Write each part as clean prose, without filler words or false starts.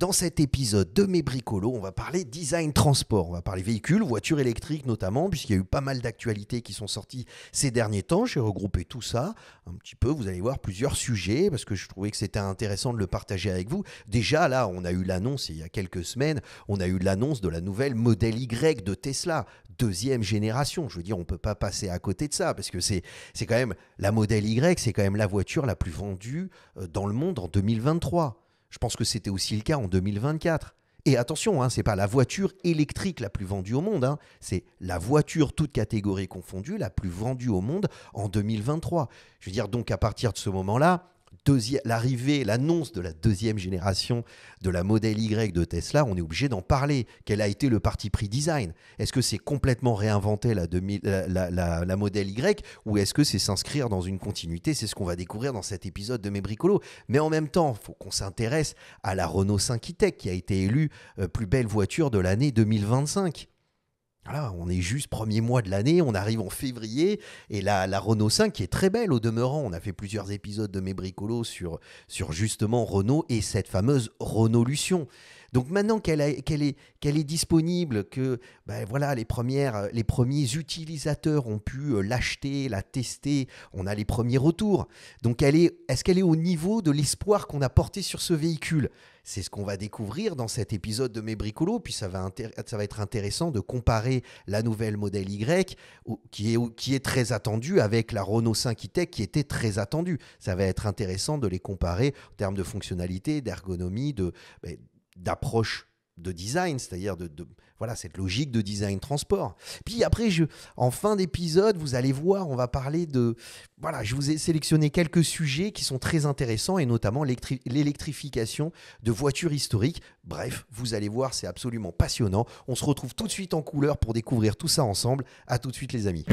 Dans cet épisode de Mes Bricolos, on va parler design transport. On va parler véhicules, voitures électriques notamment, puisqu'il y a eu pas mal d'actualités qui sont sorties ces derniers temps. J'ai regroupé tout ça un petit peu. Vous allez voir plusieurs sujets, parce que je trouvais que c'était intéressant de le partager avec vous. Déjà, là, on a eu l'annonce, il y a quelques semaines, on a eu l'annonce de la nouvelle Model Y de Tesla. Deuxième génération. Je veux dire, on ne peut pas passer à côté de ça, parce que c'est quand même, la Model Y, c'est quand même la voiture la plus vendue dans le monde en 2023. Je pense que c'était aussi le cas en 2024. Et attention, ce n'est pas la voiture électrique la plus vendue au monde, c'est la voiture, toute catégorie confondue, la plus vendue au monde en 2023. Je veux dire, donc à partir de ce moment-là, l'arrivée, l'annonce de la deuxième génération de la Model Y de Tesla, on est obligé d'en parler. Quel a été le parti pris design? Est-ce que c'est complètement réinventer la Model Y ou est-ce que c'est s'inscrire dans une continuité? C'est ce qu'on va découvrir dans cet épisode de Mes Bricolos. Mais en même temps, il faut qu'on s'intéresse à la Renault 5 e-Tech qui a été élue plus belle voiture de l'année 2025. Voilà, on est juste premier mois de l'année, on arrive en février, et la Renault 5 qui est très belle au demeurant. On a fait plusieurs épisodes de Mes Bricolos sur justement Renault et cette fameuse Renaulution. Donc maintenant qu'elle est disponible, que voilà, les premiers utilisateurs ont pu l'acheter, la tester, on a les premiers retours. Donc est-ce qu'elle est au niveau de l'espoir qu'on a porté sur ce véhicule? C'est ce qu'on va découvrir dans cet épisode de Mes Bricolos. Puis ça va être intéressant de comparer la nouvelle Model Y qui est très attendue avec la Renault 5 e-Tech qui était très attendue. Ça va être intéressant de les comparer en termes de fonctionnalité, d'ergonomie, d'approche de design, c'est-à-dire voilà, cette logique de design transport. Puis après, en fin d'épisode, vous allez voir, on va parler voilà, je vous ai sélectionné quelques sujets qui sont très intéressants et notamment l'électrification de voitures historiques. Bref, vous allez voir, c'est absolument passionnant. On se retrouve tout de suite en couleur pour découvrir tout ça ensemble. À tout de suite les amis.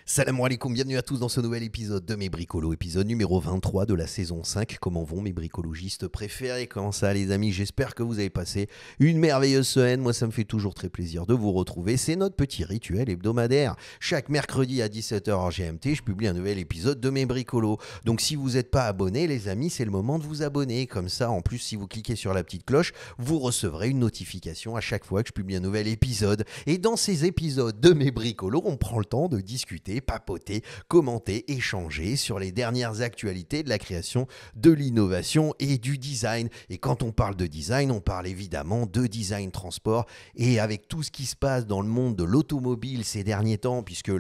Salam alaikum, bienvenue à tous dans ce nouvel épisode de Mes Bricolos, épisode numéro 23 de la saison 5. Comment vont mes bricologistes préférés? Comment ça les amis? J'espère que vous avez passé une merveilleuse semaine. Moi ça me fait toujours très plaisir de vous retrouver. C'est notre petit rituel hebdomadaire. Chaque mercredi à 17h hors GMT, je publie un nouvel épisode de Mes Bricolos. Donc si vous n'êtes pas abonné les amis, c'est le moment de vous abonner. Comme ça, en plus si vous cliquez sur la petite cloche, vous recevrez une notification à chaque fois que je publie un nouvel épisode. Et dans ces épisodes de Mes Bricolos, on prend le temps de discuter, papoter, commenter, échanger sur les dernières actualités de la création, de l'innovation et du design. Et quand on parle de design, on parle évidemment de design transport. Et avec tout ce qui se passe dans le monde de l'automobile ces derniers temps, puisque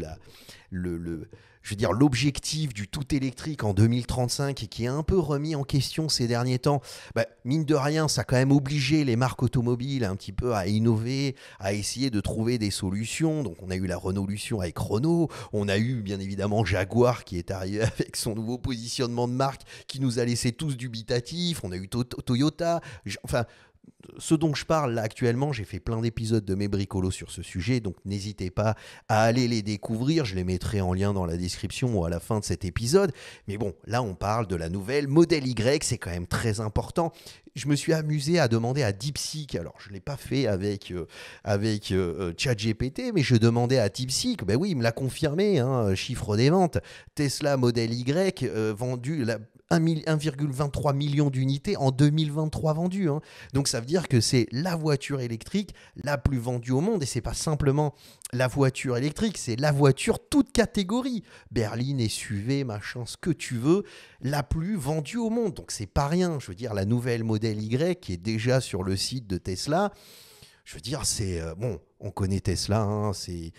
je veux dire, l'objectif du tout électrique en 2035 et qui est un peu remis en question ces derniers temps, mine de rien, ça a quand même obligé les marques automobiles un petit peu à innover, à essayer de trouver des solutions. Donc on a eu la Renaulution avec Renault, on a eu bien évidemment Jaguar qui est arrivé avec son nouveau positionnement de marque qui nous a laissé tous dubitatifs, on a eu Toyota, enfin... Ce dont je parle là actuellement, j'ai fait plein d'épisodes de Mes Bricolos sur ce sujet, donc n'hésitez pas à aller les découvrir, je les mettrai en lien dans la description ou à la fin de cet épisode. Mais bon, là on parle de la nouvelle Model Y, c'est quand même très important. Je me suis amusé à demander à DeepSeek, alors je ne l'ai pas fait avec ChatGPT, mais je demandais à DeepSeek, oui, il me l'a confirmé, chiffre des ventes, Tesla Model Y vendu... 1,23 million d'unités en 2023 vendues. Donc ça veut dire que c'est la voiture électrique la plus vendue au monde. Et c'est pas simplement la voiture électrique, c'est la voiture toute catégorie. Berline, SUV, machin, ce que tu veux, la plus vendue au monde. Donc c'est pas rien. Je veux dire, la nouvelle Model Y qui est déjà sur le site de Tesla, je veux dire, c'est... on connaît Tesla, c'est...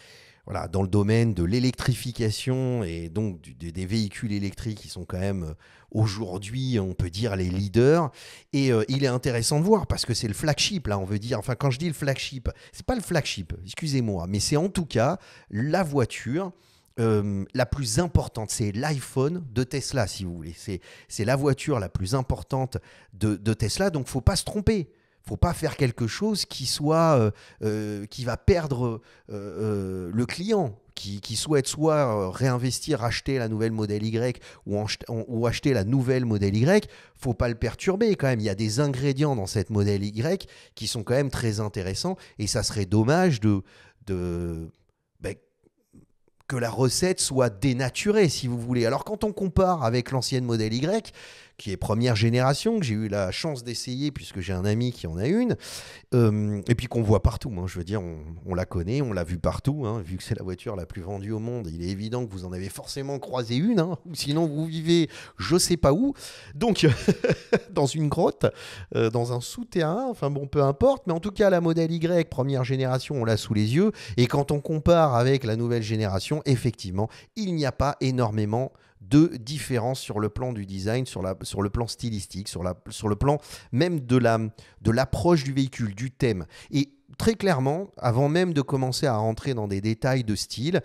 Voilà, dans le domaine de l'électrification et donc des véhicules électriques qui sont quand même aujourd'hui, on peut dire, les leaders. Et il est intéressant de voir parce que c'est le flagship, là, on veut dire. Enfin, quand je dis le flagship, c'est pas le flagship, excusez-moi, mais c'est en tout cas la voiture la plus importante. C'est l'iPhone de Tesla, si vous voulez. C'est la voiture la plus importante de Tesla, donc il ne faut pas se tromper. Il ne faut pas faire quelque chose qui va perdre le client, qui souhaite soit réinvestir, acheter la nouvelle Model Y ou acheter la nouvelle Model Y. Il ne faut pas le perturber quand même. Il y a des ingrédients dans cette Model Y qui sont quand même très intéressants et ça serait dommage que que la recette soit dénaturée, si vous voulez. Alors quand on compare avec l'ancienne modèle Y, qui est première génération, que j'ai eu la chance d'essayer puisque j'ai un ami qui en a une, et puis qu'on voit partout, hein, je veux dire, on la connaît, on l'a vu partout, hein, vu que c'est la voiture la plus vendue au monde, il est évident que vous en avez forcément croisé une, hein, ou sinon vous vivez je sais pas où, donc dans une grotte, dans un souterrain, enfin bon, peu importe, mais en tout cas la modèle Y, première génération, on l'a sous les yeux, et quand on compare avec la nouvelle génération, effectivement, il n'y a pas énormément de différence sur le plan du design, sur le plan stylistique, sur le plan même de l'approche du véhicule, du thème. Et très clairement, avant même de commencer à rentrer dans des détails de style,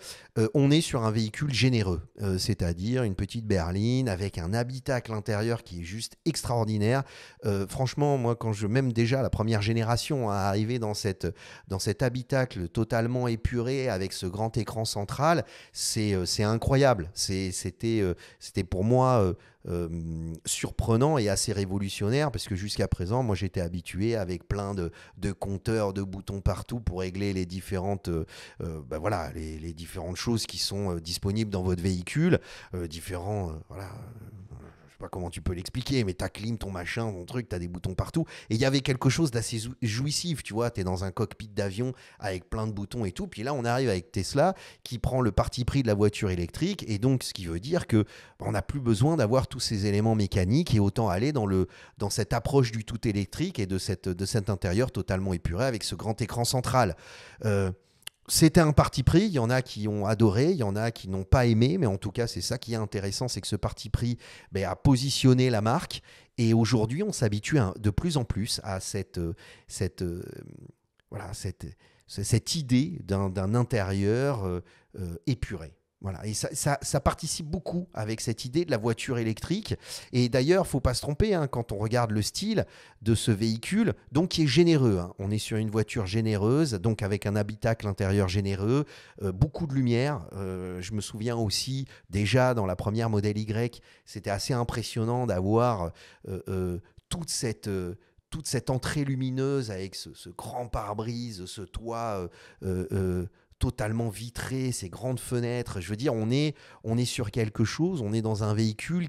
on est sur un véhicule généreux, c'est-à-dire une petite berline avec un habitacle intérieur qui est juste extraordinaire. Franchement, moi, même déjà la première génération à arriver dans cet habitacle totalement épuré avec ce grand écran central, c'est incroyable. C'était pour moi surprenant et assez révolutionnaire parce que jusqu'à présent, moi j'étais habitué avec plein de compteurs, de boutons partout pour régler les différentes, voilà, les différentes choses qui sont disponibles dans votre véhicule, voilà. Je sais pas comment tu peux l'expliquer, mais ta clim, ton machin, ton truc, t'as des boutons partout. Et il y avait quelque chose d'assez jouissif, tu vois. T'es dans un cockpit d'avion avec plein de boutons et tout. Puis là, on arrive avec Tesla qui prend le parti pris de la voiture électrique. Et donc, ce qui veut dire que on n'a plus besoin d'avoir tous ces éléments mécaniques et autant aller dans cette approche du tout électrique et de cet intérieur totalement épuré avec ce grand écran central. C'était un parti pris, il y en a qui ont adoré, il y en a qui n'ont pas aimé, mais en tout cas, c'est ça qui est intéressant, c'est que ce parti pris a positionné la marque. Et aujourd'hui, on s'habitue de plus en plus à cette idée d'un intérieur épuré. Voilà. Et ça participe beaucoup avec cette idée de la voiture électrique. Et d'ailleurs, il ne faut pas se tromper hein, quand on regarde le style de ce véhicule, donc qui est généreux. Hein. On est sur une voiture généreuse, donc avec un habitacle intérieur généreux, beaucoup de lumière. Je me souviens aussi, déjà dans la première modèle Y, c'était assez impressionnant d'avoir toute cette entrée lumineuse avec ce grand pare-brise, ce toit totalement vitré, ces grandes fenêtres. Je veux dire, on est sur quelque chose, on est dans un véhicule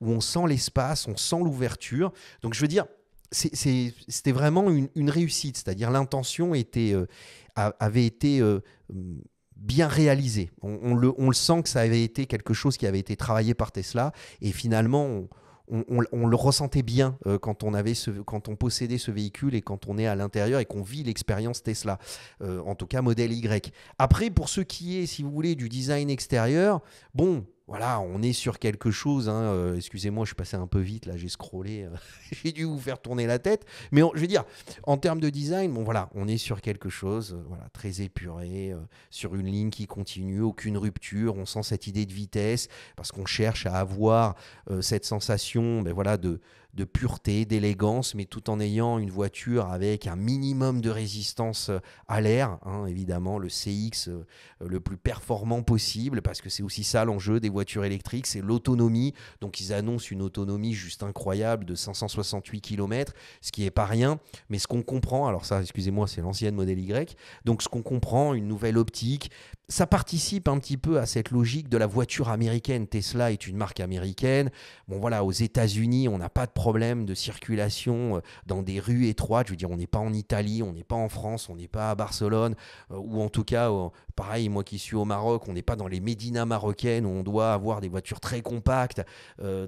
où on sent l'espace, on sent l'ouverture. Donc je veux dire, c'était vraiment une réussite, c'est-à-dire l'intention avait été bien réalisée. On le sent que ça avait été quelque chose qui avait été travaillé par Tesla et finalement on le ressentait bien quand on possédait ce véhicule et quand on est à l'intérieur et qu'on vit l'expérience Tesla, en tout cas modèle Y. Après, pour ce qui est, si vous voulez, du design extérieur, bon, voilà, on est sur quelque chose, hein, excusez-moi, je suis passé un peu vite, là, j'ai scrollé, j'ai dû vous faire tourner la tête, mais je veux dire, en termes de design, bon voilà, on est sur quelque chose voilà, très épuré, sur une ligne qui continue, aucune rupture, on sent cette idée de vitesse, parce qu'on cherche à avoir cette sensation voilà, de pureté, d'élégance, mais tout en ayant une voiture avec un minimum de résistance à l'air, hein, évidemment, le CX le plus performant possible, parce que c'est aussi ça l'enjeu des voitures électriques, c'est l'autonomie. Donc ils annoncent une autonomie juste incroyable de 568 km, ce qui n'est pas rien, mais ce qu'on comprend, alors ça, excusez-moi, c'est l'ancienne modèle Y, donc ce qu'on comprend, une nouvelle optique, ça participe un petit peu à cette logique de la voiture américaine. Tesla est une marque américaine. Bon voilà, aux États-Unis, on n'a pas de problème de circulation dans des rues étroites. Je veux dire, on n'est pas en Italie, on n'est pas en France, on n'est pas à Barcelone, ou en tout cas, pareil, moi qui suis au Maroc, on n'est pas dans les médinas marocaines où on doit avoir des voitures très compactes,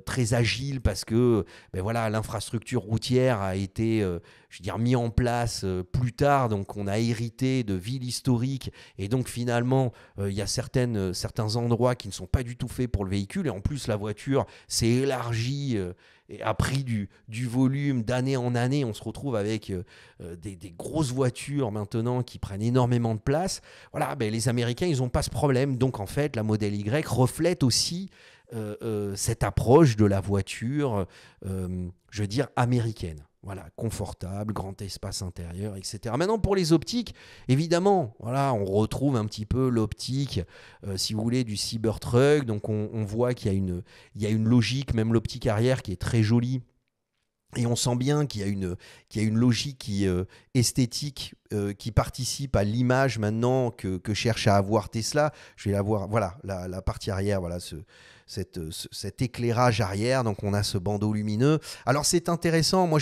très agiles, parce que voilà, l'infrastructure routière a été je veux dire, mis en place plus tard, donc on a hérité de villes historiques, et donc finalement, il y a certains endroits qui ne sont pas du tout faits pour le véhicule, et en plus la voiture s'est élargie et a pris du volume d'année en année. On se retrouve avec des grosses voitures maintenant qui prennent énormément de place. Voilà, les Américains, ils n'ont pas ce problème, donc en fait, la modèle Y reflète aussi cette approche de la voiture, je veux dire, américaine. Voilà, confortable, grand espace intérieur, etc. Maintenant, pour les optiques, évidemment, voilà, on retrouve un petit peu l'optique, si vous voulez, du Cybertruck. Donc, on voit qu'il y a une logique, même l'optique arrière qui est très jolie, Et on sent bien qu'il y a une logique esthétique qui participe à l'image maintenant que cherche à avoir Tesla. Je vais la voir, voilà, la partie arrière, voilà, cet éclairage arrière. Donc on a ce bandeau lumineux. Alors c'est intéressant, moi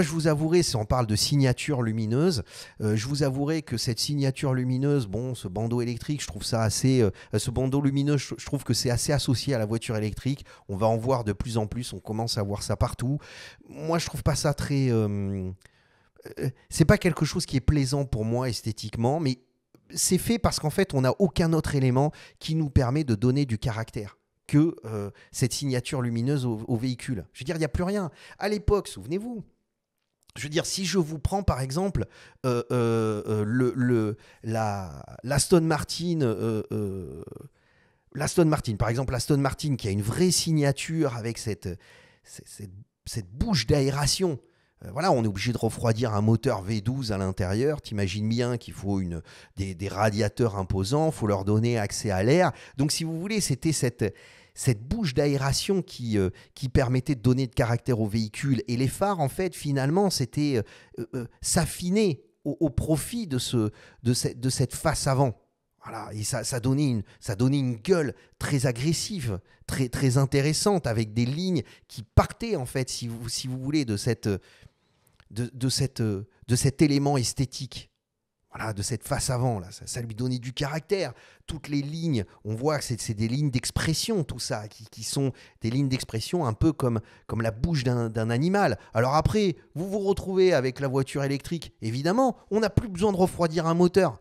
je vous avouerai, si on parle de signature lumineuse, je vous avouerai que cette signature lumineuse, bon, ce bandeau électrique, je trouve ça assez, ce bandeau lumineux, je trouve que c'est assez associé à la voiture électrique. On va en voir de plus en plus, on commence à voir ça partout. Moi, je trouve pas ça très. C'est pas quelque chose qui est plaisant pour moi esthétiquement, mais c'est fait parce qu'en fait, on n'a aucun autre élément qui nous permet de donner du caractère que cette signature lumineuse au véhicule. Je veux dire, il n'y a plus rien. À l'époque, souvenez-vous. Je veux dire, si je vous prends par exemple l'Aston Martin, l'Aston Martin, par exemple, l'Aston Martin qui a une vraie signature avec cette, cette bouche d'aération. Voilà, on est obligé de refroidir un moteur V12 à l'intérieur. T'imagines bien qu'il faut des radiateurs imposants, il faut leur donner accès à l'air. Donc, si vous voulez, c'était cette bouche d'aération qui permettait de donner de caractère au véhicule. Et les phares, en fait, finalement, c'était s'affiner au profit de cette face avant. Voilà, et ça donnait une gueule très agressive, très, très intéressante, avec des lignes qui partaient, en fait, si vous voulez, de cet élément esthétique. Voilà, de cette face avant, là, ça lui donnait du caractère. Toutes les lignes, on voit que c'est des lignes d'expression, tout ça, qui sont des lignes d'expression un peu comme la bouche d'un animal. Alors après, vous vous retrouvez avec la voiture électrique, évidemment, on n'a plus besoin de refroidir un moteur.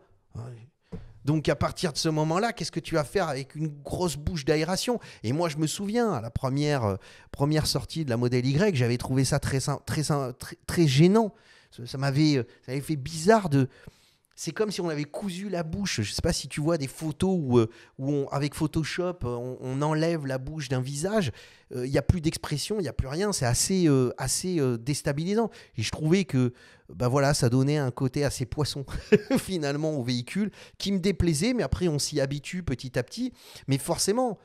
Donc à partir de ce moment-là, qu'est-ce que tu vas faire avec une grosse bouche d'aération? Et moi, je me souviens, à la première sortie de la Model Y, j'avais trouvé ça très gênant. Ça m'avait fait bizarre de... C'est comme si on avait cousu la bouche. Je ne sais pas si tu vois des photos où avec Photoshop, on enlève la bouche d'un visage. Il n'y a plus d'expression, il n'y a plus rien. C'est assez déstabilisant. Et je trouvais que voilà, ça donnait un côté assez poisson, finalement, au véhicule, qui me déplaisait. Mais après, on s'y habitue petit à petit. Mais forcément...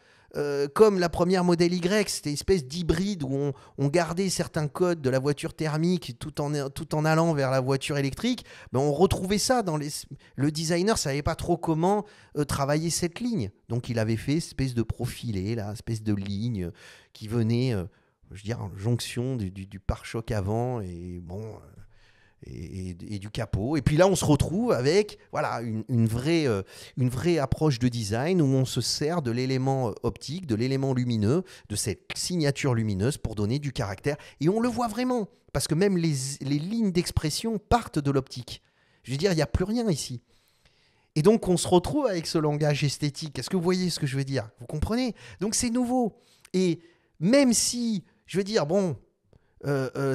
comme la première Model Y, c'était une espèce d'hybride où on gardait certains codes de la voiture thermique tout en allant vers la voiture électrique, on retrouvait ça dans le designer ne savait pas trop comment travailler cette ligne. Donc il avait fait une espèce de profilé, là, une espèce de ligne qui venait, je veux dire, en jonction du pare-choc avant et bon... Et du capot. Et puis là, on se retrouve avec voilà, une vraie approche de design où on se sert de l'élément optique, de l'élément lumineux, de cette signature lumineuse pour donner du caractère. Et on le voit vraiment, parce que même les lignes d'expression partent de l'optique. Je veux dire, il n'y a plus rien ici. Et donc, on se retrouve avec ce langage esthétique. Est-ce que vous voyez ce que je veux dire? Vous comprenez? Donc, c'est nouveau. Et même si, je veux dire, bon...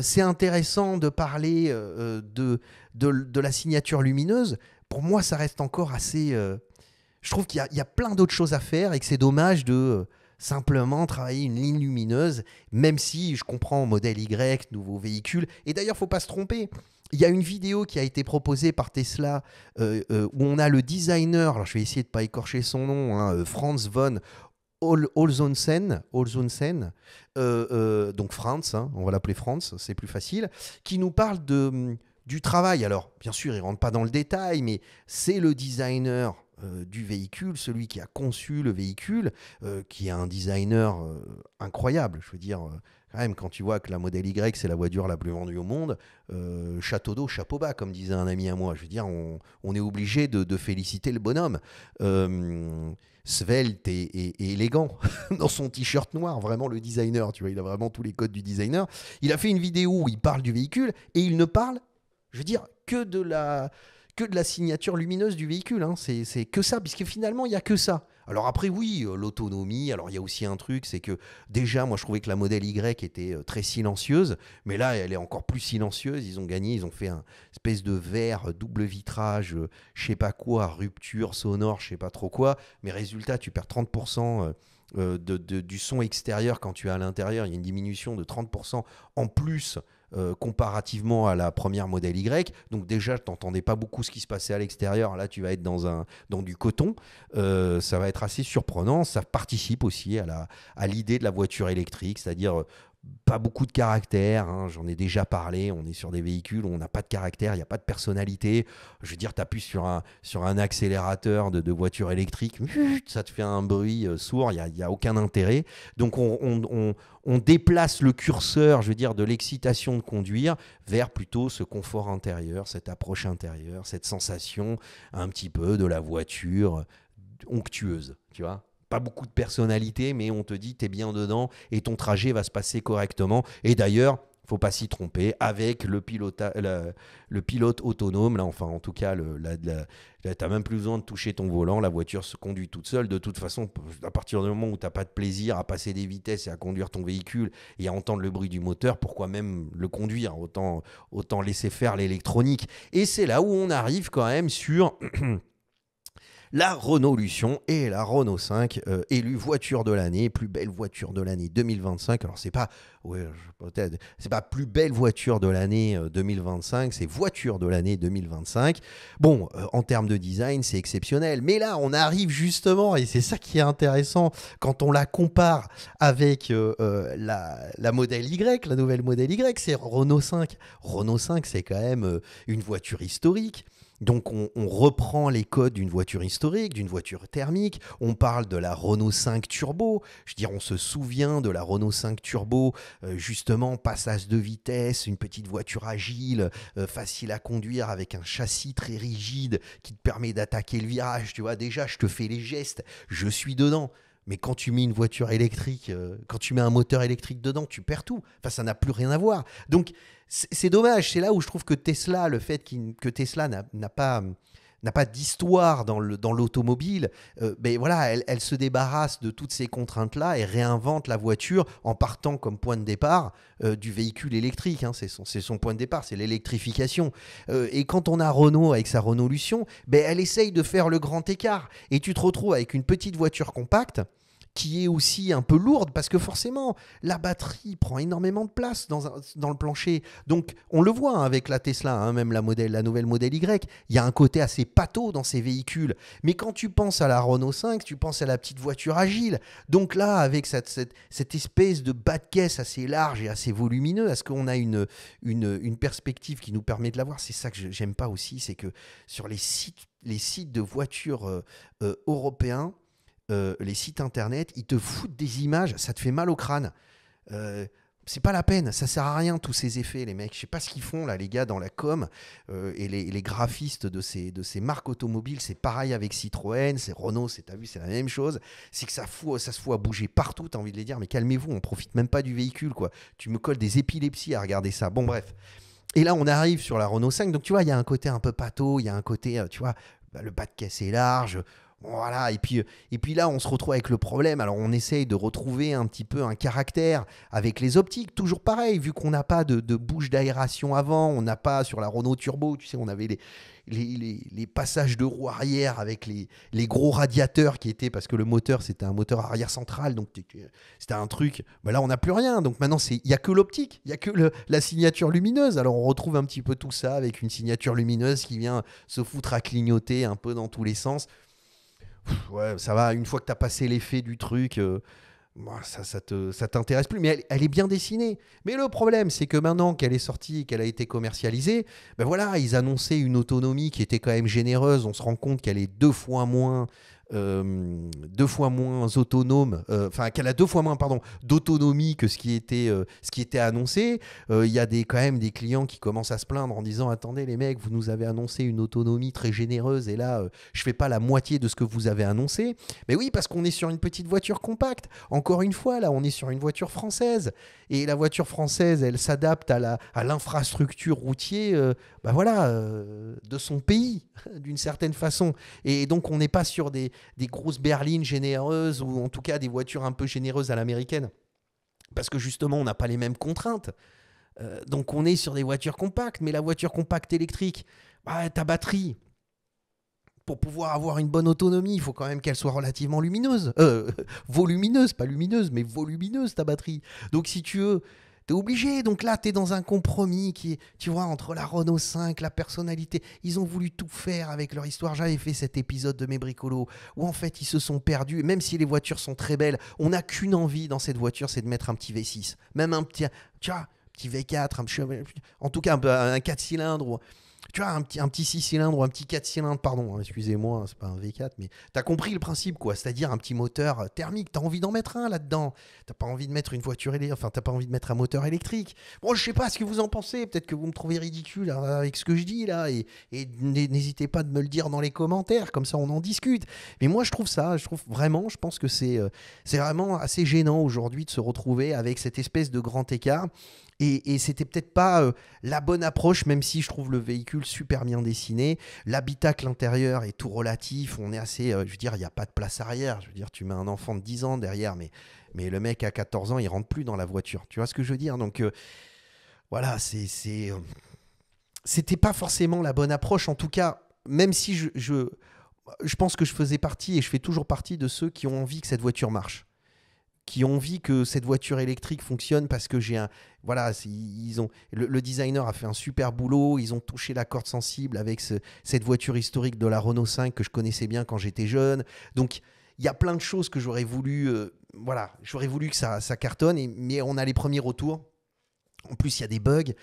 c'est intéressant de parler de la signature lumineuse. Pour moi, ça reste encore assez... je trouve qu'il y a plein d'autres choses à faire et que c'est dommage de simplement travailler une ligne lumineuse, même si je comprends modèle Y, nouveau véhicule. Et d'ailleurs, il ne faut pas se tromper. Il y a une vidéo qui a été proposée par Tesla où on a le designer, alors je vais essayer de ne pas écorcher son nom, hein, Franz von Olsonsen, donc Franz, hein, on va l'appeler Franz, c'est plus facile, qui nous parle du travail. Alors, bien sûr, il ne rentre pas dans le détail, mais c'est le designer du véhicule, celui qui a conçu le véhicule, qui est un designer incroyable. Je veux dire, quand même, quand tu vois que la Model Y, c'est la voiture la plus vendue au monde, château d'eau, chapeau bas, comme disait un ami à moi. Je veux dire, on est obligé de féliciter le bonhomme. Svelte et élégant dans son t-shirt noir, vraiment le designer, tu vois, il a vraiment tous les codes du designer. Il a fait une vidéo où il parle du véhicule et il ne parle, je veux dire, que de la signature lumineuse du véhicule, hein. C'est que ça, puisque finalement, il n'y a que ça. Alors après, oui, l'autonomie, alors il y a aussi un truc, c'est que déjà, moi je trouvais que la Model Y était très silencieuse, mais là, elle est encore plus silencieuse. Ils ont gagné, ils ont fait un espèce de verre double vitrage, je sais pas quoi, rupture sonore, je sais pas trop quoi, mais résultat, tu perds 30% du son extérieur quand tu es à l'intérieur. Il y a une diminution de 30% en plus comparativement à la première modèle Y. Donc déjà, tu n'entendais pas beaucoup ce qui se passait à l'extérieur. Là, tu vas être dans du coton. Ça va être assez surprenant. Ça participe aussi à l'idée de la voiture électrique, c'est-à-dire pas beaucoup de caractère, hein, j'en ai déjà parlé, on est sur des véhicules où on n'a pas de caractère, il n'y a pas de personnalité. Je veux dire, tu appuies sur un accélérateur de voiture électrique, ça te fait un bruit sourd, il n'y a aucun intérêt. Donc on déplace le curseur, je veux dire, de l'excitation de conduire vers plutôt ce confort intérieur, cette approche intérieure, cette sensation un petit peu de la voiture onctueuse, tu vois. Pas beaucoup de personnalité, mais on te dit t'es bien dedans et ton trajet va se passer correctement. Et d'ailleurs, faut pas s'y tromper, avec le pilote autonome, là, enfin en tout cas, t'as même plus besoin de toucher ton volant, la voiture se conduit toute seule. De toute façon, à partir du moment où t'as pas de plaisir à passer des vitesses et à conduire ton véhicule et à entendre le bruit du moteur, pourquoi même le conduire? Autant laisser faire l'électronique. Et c'est là où on arrive quand même sur la Renault-Lution et la Renault 5 élue voiture de l'année, plus belle voiture de l'année 2025. Alors c'est pas plus belle voiture de l'année 2025, c'est voiture de l'année 2025. Bon, en termes de design, c'est exceptionnel. Mais là, on arrive justement, et c'est ça qui est intéressant, quand on la compare avec la modèle Y, la nouvelle modèle Y, c'est Renault 5. Renault 5, c'est quand même une voiture historique. Donc on reprend les codes d'une voiture historique, d'une voiture thermique. On parle de la Renault 5 Turbo. Je veux dire, on se souvient de la Renault 5 Turbo, justement, passage de vitesse, une petite voiture agile, facile à conduire avec un châssis très rigide qui te permet d'attaquer le virage. Tu vois, déjà, je te fais les gestes, je suis dedans. Mais quand tu mets une voiture électrique, quand tu mets un moteur électrique dedans, tu perds tout. Enfin, ça n'a plus rien à voir. Donc, c'est dommage. C'est là où je trouve que Tesla, le fait que Tesla n'a pas d'histoire dans l'automobile, ben voilà, elle se débarrasse de toutes ces contraintes-là et réinvente la voiture en partant comme point de départ du véhicule électrique. Hein. C'est son point de départ, c'est l'électrification. Et quand on a Renault avec sa Renault Lution, ben elle essaye de faire le grand écart. Et tu te retrouves avec une petite voiture compacte qui est aussi un peu lourde parce que forcément, la batterie prend énormément de place dans le plancher. Donc, on le voit hein, avec la Tesla, hein, même la nouvelle modèle Y, il y a un côté assez pâteau dans ces véhicules. Mais quand tu penses à la Renault 5, tu penses à la petite voiture agile. Donc là, avec cette espèce de bas de caisse assez large et assez volumineux, est-ce qu'on a une perspective qui nous permet de l'avoir? C'est ça que j'aime pas aussi, c'est que sur les sites de voitures européens, les sites internet, ils te foutent des images, ça te fait mal au crâne. C'est pas la peine, ça sert à rien tous ces effets, les mecs. Je sais pas ce qu'ils font là, les gars, dans la com et les graphistes de ces marques automobiles. C'est pareil avec Citroën, c'est Renault, t'as vu, c'est la même chose. C'est que ça se fout à bouger partout. T'as envie de les dire, mais calmez-vous, on profite même pas du véhicule, quoi. Tu me colles des épilepsies à regarder ça. Bon, bref. Et là, on arrive sur la Renault 5. Donc, tu vois, il y a un côté un peu pâteau, il y a un côté, tu vois, le bas de caisse est large. Voilà, et puis là, on se retrouve avec le problème. Alors, on essaye de retrouver un petit peu un caractère avec les optiques. Toujours pareil, vu qu'on n'a pas de bouche d'aération avant, on n'a pas sur la Renault Turbo, tu sais, on avait les passages de roue arrière avec les gros radiateurs qui étaient, parce que le moteur, c'était un moteur arrière central, donc c'était un truc. Ben là, on n'a plus rien. Donc maintenant, il n'y a que l'optique, il n'y a que la signature lumineuse. Alors, on retrouve un petit peu tout ça avec une signature lumineuse qui vient se foutre à clignoter un peu dans tous les sens. Ouais, ça va, une fois que tu as passé l'effet du truc, ça t'intéresse plus. Mais elle est bien dessinée. Mais le problème, c'est que maintenant qu'elle est sortie et qu'elle a été commercialisée, ben voilà, ils annonçaient une autonomie qui était quand même généreuse. On se rend compte qu'elle est deux fois moins autonome, enfin qu'elle a deux fois moins pardon, d'autonomie que ce qui était annoncé. Il y a quand même des clients qui commencent à se plaindre en disant attendez les mecs, vous nous avez annoncé une autonomie très généreuse et là je fais pas la moitié de ce que vous avez annoncé. Mais oui, parce qu'on est sur une petite voiture compacte. Encore une fois, là on est sur une voiture française et la voiture française, elle s'adapte à l'infrastructure routière de son pays d'une certaine façon. Et donc on n'est pas sur des grosses berlines généreuses ou en tout cas des voitures un peu généreuses à l'américaine. Parce que justement, on n'a pas les mêmes contraintes. Donc on est sur des voitures compactes, mais la voiture compacte électrique, ta batterie, pour pouvoir avoir une bonne autonomie, il faut quand même qu'elle soit relativement lumineuse. Volumineuse, pas lumineuse, mais volumineuse ta batterie. Donc si tu veux, T'es obligé. Donc là, t'es dans un compromis qui est, tu vois, entre la Renault 5, la personnalité. Ils ont voulu tout faire avec leur histoire. J'avais fait cet épisode de Mes Bricolos où en fait, ils se sont perdus. Même si les voitures sont très belles, on n'a qu'une envie dans cette voiture, c'est de mettre un petit V6. Même un petit, tu vois, petit V4, en tout cas un 4 cylindres. Tu vois, un petit 6 cylindres ou un petit 4 cylindres, pardon, hein, excusez-moi, c'est pas un V4, mais t'as compris le principe, quoi. C'est-à-dire un petit moteur thermique. T'as envie d'en mettre un là-dedans. T'as pas envie de mettre une voiture électrique, enfin, t'as pas envie de mettre un moteur électrique. Bon, je sais pas ce que vous en pensez. Peut-être que vous me trouvez ridicule avec ce que je dis là. Et n'hésitez pas de me le dire dans les commentaires, comme ça on en discute. Mais moi, je trouve vraiment, je pense que c'est vraiment assez gênant aujourd'hui de se retrouver avec cette espèce de grand écart. Et c'était peut-être pas la bonne approche, même si je trouve le véhicule super bien dessiné. L'habitacle intérieur est tout relatif. On est assez, je veux dire, il n'y a pas de place arrière. Je veux dire, tu mets un enfant de 10 ans derrière, mais le mec à 14 ans, il rentre plus dans la voiture. Tu vois ce que je veux dire? Donc voilà, c'était pas forcément la bonne approche. En tout cas, même si je pense que je faisais partie et je fais toujours partie de ceux qui ont envie que cette voiture marche, qui ont envie que cette voiture électrique fonctionne parce que voilà, le designer a fait un super boulot, ils ont touché la corde sensible avec cette voiture historique de la Renault 5 que je connaissais bien quand j'étais jeune. Donc il y a plein de choses que j'aurais voulu, voilà, j'aurais voulu que ça cartonne, mais on a les premiers retours. En plus, il y a des bugs.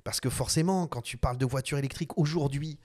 Parce que forcément, quand tu parles de voiture électrique aujourd'hui,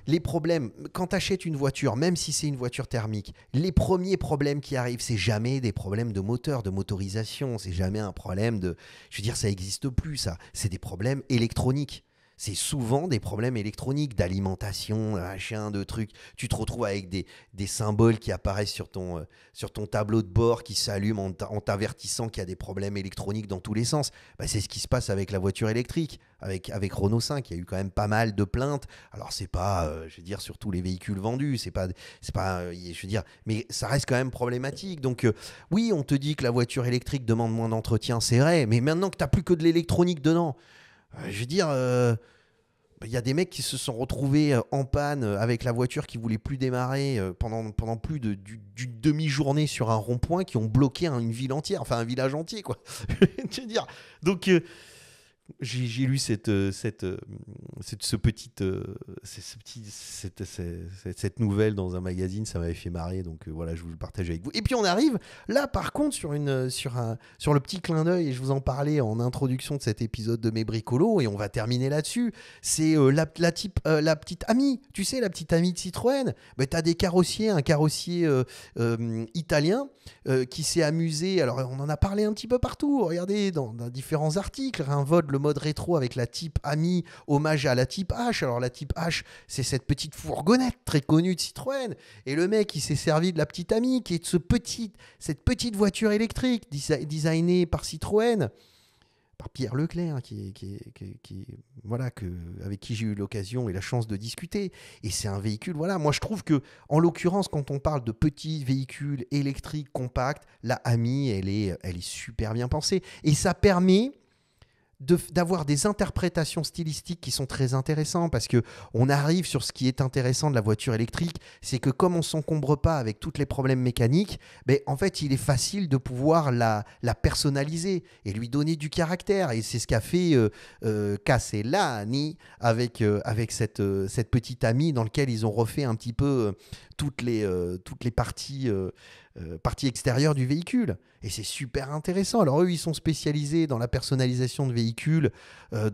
les problèmes, quand tu achètes une voiture, même si c'est une voiture thermique, les premiers problèmes qui arrivent, c'est jamais des problèmes de moteur, de motorisation, c'est jamais un problème de... Je veux dire, ça n'existe plus, ça. C'est des problèmes électroniques. C'est souvent des problèmes électroniques, d'alimentation, machin, de trucs. Tu te retrouves avec des symboles qui apparaissent sur ton tableau de bord, qui s'allument en t'avertissant qu'il y a des problèmes électroniques dans tous les sens. Bah, c'est ce qui se passe avec la voiture électrique, avec Renault 5. Il y a eu quand même pas mal de plaintes. Alors, c'est pas, je veux dire, sur tous les véhicules vendus, c'est pas, je veux dire, mais ça reste quand même problématique. Donc, oui, on te dit que la voiture électrique demande moins d'entretien, c'est vrai, mais maintenant que tu n'as plus que de l'électronique dedans, je veux dire, il y a des mecs qui se sont retrouvés en panne avec la voiture qui voulait plus démarrer pendant plus d'une demi-journée sur un rond-point, qui ont bloqué une ville entière, enfin un village entier, quoi. Je veux dire, donc j'ai lu cette nouvelle dans un magazine, ça m'avait fait marrer, donc voilà, je vous le partage avec vous. Et puis on arrive là, par contre, sur le petit clin d'œil, et je vous en parlais en introduction de cet épisode de Mes Bricolos, et on va terminer là-dessus. C'est la petite amie, tu sais, la petite amie de Citroën. Mais t'as des carrossiers, un carrossier italien qui s'est amusé. Alors on en a parlé un petit peu partout. Regardez dans différents articles, Rinvod, le mode rétro avec la Type Ami, hommage à la Type H. Alors la Type H, c'est cette petite fourgonnette très connue de Citroën. Et le mec, il s'est servi de la petite Ami, qui est cette petite voiture électrique designée par Citroën, par Pierre Leclerc, voilà, avec qui j'ai eu l'occasion et la chance de discuter. Et c'est un véhicule, voilà, moi je trouve que, en l'occurrence, quand on parle de petits véhicules électriques compacts, la Ami, elle est super bien pensée. Et ça permet d'avoir des interprétations stylistiques qui sont très intéressantes, parce qu'on arrive sur ce qui est intéressant de la voiture électrique, c'est que comme on ne s'encombre pas avec tous les problèmes mécaniques, ben, en fait il est facile de pouvoir la personnaliser et lui donner du caractère, et c'est ce qu'a fait Castellani avec cette petite Amie, dans lequel ils ont refait un petit peu toutes les parties extérieures du véhicule. Et c'est super intéressant. Alors eux, ils sont spécialisés dans la personnalisation de véhicules.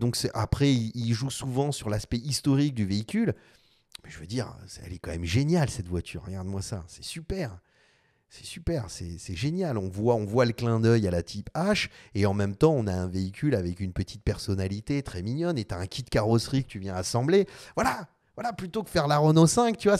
Donc après, ils jouent souvent sur l'aspect historique du véhicule. Mais je veux dire, elle est quand même géniale, cette voiture. Regarde-moi ça. C'est super. C'est super, c'est génial. On voit le clin d'œil à la Type H, et en même temps, on a un véhicule avec une petite personnalité très mignonne, et tu as un kit carrosserie que tu viens assembler. Voilà, plutôt que faire la Renault 5, tu vois,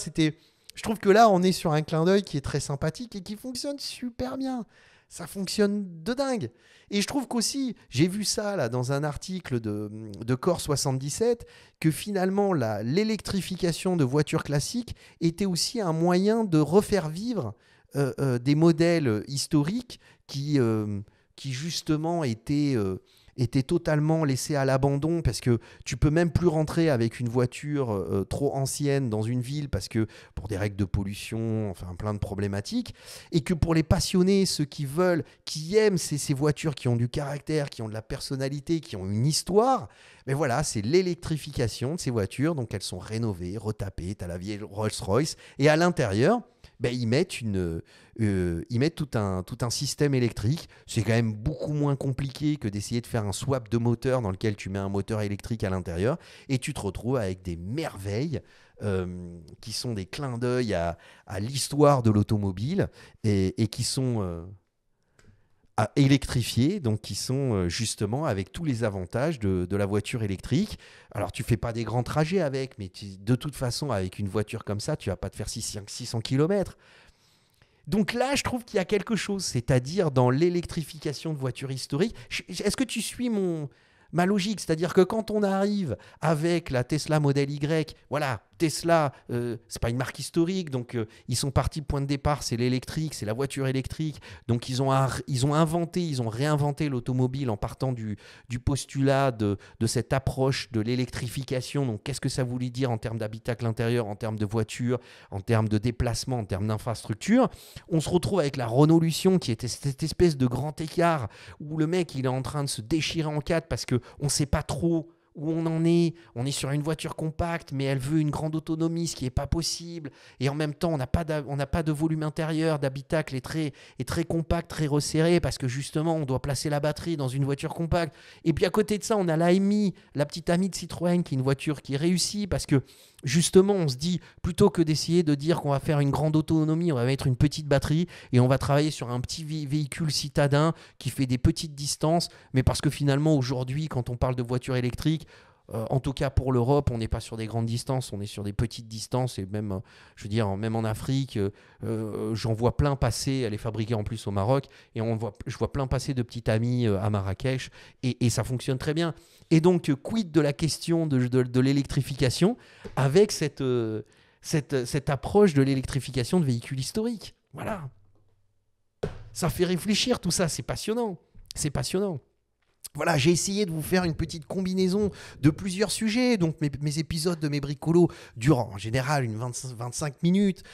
je trouve que là, on est sur un clin d'œil qui est très sympathique et qui fonctionne super bien. Ça fonctionne de dingue. Et je trouve qu'aussi, j'ai vu ça là, dans un article de Core 77, que finalement, l'électrification de voitures classiques était aussi un moyen de refaire vivre des modèles historiques qui justement étaient était totalement laissé à l'abandon parce que tu peux même plus rentrer avec une voiture trop ancienne dans une ville parce que pour des règles de pollution, enfin plein de problématiques, et que pour les passionnés, ceux qui veulent, qui aiment ces voitures qui ont du caractère, qui ont de la personnalité, qui ont une histoire, mais voilà, c'est l'électrification de ces voitures, donc elles sont rénovées, retapées, tu as la vieille Rolls-Royce, et à l'intérieur, ben, ils mettent tout un système électrique. C'est quand même beaucoup moins compliqué que d'essayer de faire un swap de moteur dans lequel tu mets un moteur électrique à l'intérieur et tu te retrouves avec des merveilles qui sont des clins d'œil à l'histoire de l'automobile et qui sont électrifiés, donc qui sont justement avec tous les avantages de la voiture électrique. Alors tu fais pas des grands trajets avec, mais de toute façon avec une voiture comme ça, tu vas pas te faire 600 km. Donc là, je trouve qu'il y a quelque chose, c'est-à-dire dans l'électrification de voitures historiques. Est-ce que tu suis ma logique? C'est-à-dire que quand on arrive avec la Tesla Model Y, voilà, Tesla, c'est pas une marque historique, donc ils sont partis, point de départ, c'est l'électrique, c'est la voiture électrique. Donc ils ont réinventé l'automobile en partant du postulat de cette approche de l'électrification. Donc qu'est-ce que ça voulait dire en termes d'habitacle intérieur, en termes de voiture, en termes de déplacement, en termes d'infrastructure? On se retrouve avec la Renaulution qui était cette espèce de grand écart où le mec il est en train de se déchirer en quatre parce qu'on ne sait pas trop où on en est. On est sur une voiture compacte, mais elle veut une grande autonomie, ce qui n'est pas possible. Et en même temps, on n'a pas de volume intérieur, d'habitacle est très compact, très resserré, parce que justement, on doit placer la batterie dans une voiture compacte. Et puis à côté de ça, on a l'AMI, la petite amie de Citroën, qui est une voiture qui réussit, parce que justement, on se dit, plutôt que d'essayer de dire qu'on va faire une grande autonomie, on va mettre une petite batterie et on va travailler sur un petit véhicule citadin qui fait des petites distances. Mais parce que finalement, aujourd'hui, quand on parle de voiture électrique, en tout cas pour l'Europe, on n'est pas sur des grandes distances, on est sur des petites distances. Et même, je veux dire, même en Afrique, j'en vois plein passer. Elle est fabriquée en plus au Maroc. Et je vois plein passer de petites amies à Marrakech. Et ça fonctionne très bien. Et donc, quid de la question de l'électrification avec cette approche de l'électrification de véhicules historiques? Voilà. Ça fait réfléchir tout ça. C'est passionnant. C'est passionnant. Voilà, j'ai essayé de vous faire une petite combinaison de plusieurs sujets. Donc, mes épisodes de mes bricolos durent en général 25 minutes.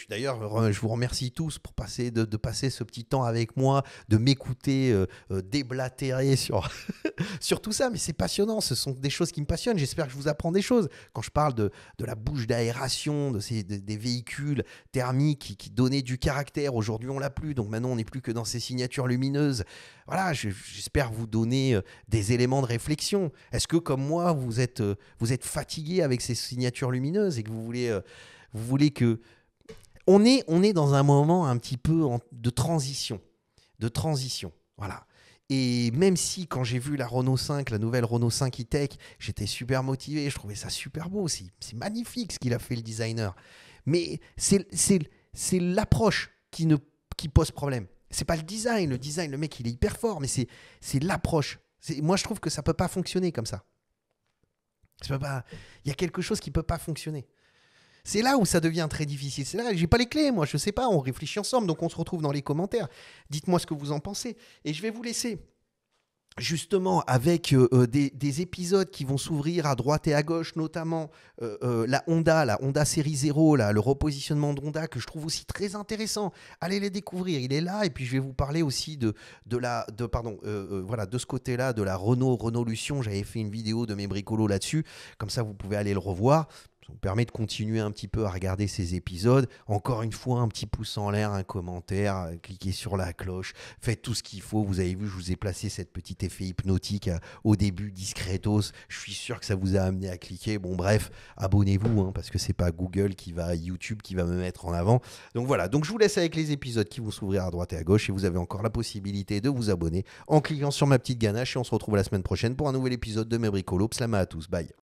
D'ailleurs, je vous remercie tous pour de passer ce petit temps avec moi, de m'écouter déblatérer sur, sur tout ça. Mais c'est passionnant, ce sont des choses qui me passionnent. J'espère que je vous apprends des choses. Quand je parle de la bouche d'aération, des véhicules thermiques qui donnaient du caractère, aujourd'hui on l'a plus. Donc maintenant, on n'est plus que dans ces signatures lumineuses. Voilà, j'espère vous donner des éléments de réflexion. Est-ce que, comme moi, vous êtes fatigué avec ces signatures lumineuses et que vous voulez que... On est dans un moment un petit peu de transition. Voilà. Et même si, quand j'ai vu la Renault 5, la nouvelle Renault 5 e-Tech, j'étais super motivé, je trouvais ça super beau aussi. C'est magnifique ce qu'il a fait le designer. Mais c'est l'approche qui pose problème. C'est pas le design, le mec il est hyper fort, mais c'est l'approche. Moi je trouve que ça peut pas fonctionner comme ça. Il y a quelque chose qui peut pas fonctionner. C'est là où ça devient très difficile. C'est là, j'ai pas les clés, moi je sais pas, on réfléchit ensemble, donc on se retrouve dans les commentaires. Dites-moi ce que vous en pensez. Et je vais vous laisser justement avec des épisodes qui vont s'ouvrir à droite et à gauche, notamment la Honda série 0, le repositionnement de Honda, que je trouve aussi très intéressant. Allez les découvrir, il est là. Et puis je vais vous parler aussi de ce côté-là, de la Renaulution. J'avais fait une vidéo de mes bricolos là-dessus, comme ça vous pouvez aller le revoir. Ça vous permet de continuer un petit peu à regarder ces épisodes. Encore une fois, un petit pouce en l'air, un commentaire, cliquez sur la cloche, faites tout ce qu'il faut. Vous avez vu, je vous ai placé cette petite effet hypnotique au début, discretos. Je suis sûr que ça vous a amené à cliquer. Bon, bref, abonnez-vous, parce que c'est pas YouTube qui va me mettre en avant. Donc voilà, donc je vous laisse avec les épisodes qui vont s'ouvrir à droite et à gauche et vous avez encore la possibilité de vous abonner en cliquant sur ma petite ganache et on se retrouve la semaine prochaine pour un nouvel épisode de mes bricolos. Slama à tous, bye.